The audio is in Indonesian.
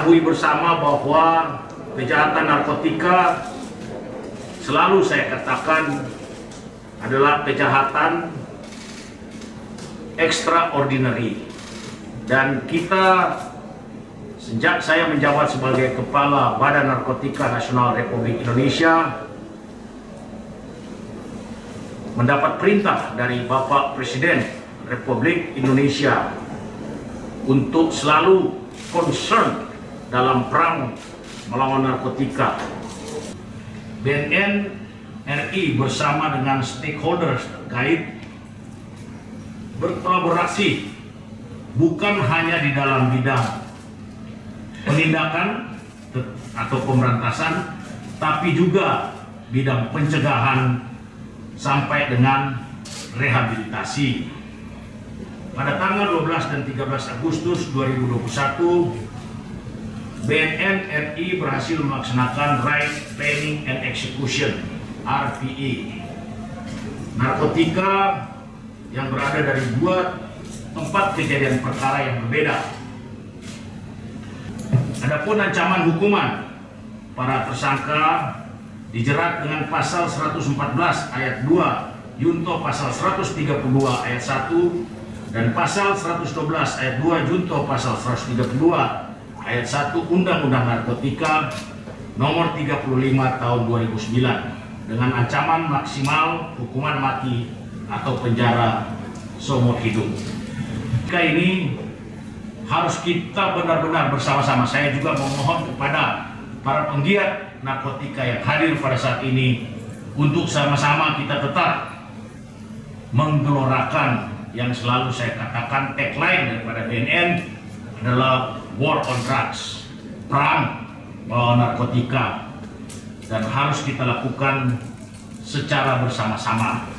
ketahui bersama bahwa kejahatan narkotika selalu saya katakan adalah kejahatan extraordinary, dan kita sejak saya menjabat sebagai Kepala Badan Narkotika Nasional Republik Indonesia mendapat perintah dari Bapak Presiden Republik Indonesia untuk selalu concern dalam perang melawan narkotika. BNN RI bersama dengan stakeholders terkait berkolaborasi bukan hanya di dalam bidang penindakan atau pemberantasan, tapi juga bidang pencegahan sampai dengan rehabilitasi. Pada tanggal 12 dan 13 Agustus 2021, BNN RI berhasil melaksanakan Right Planning and Execution (RPE) narkotika yang berada dari dua tempat kejadian perkara yang berbeda. Adapun ancaman hukuman, para tersangka dijerat dengan pasal 114 ayat 2 Junto pasal 132 ayat 1 dan pasal 112 ayat 2 Junto pasal 132 ayat 1 Undang-Undang Narkotika nomor 35 tahun 2009 dengan ancaman maksimal hukuman mati atau penjara seumur hidup. Ini harus kita benar-benar bersama-sama. Saya juga memohon kepada para penggiat narkotika yang hadir pada saat ini untuk sama-sama kita tetap menggelorakan yang selalu saya katakan tagline daripada BNN adalah war on drugs, perang melawan narkotika, dan harus kita lakukan secara bersama-sama.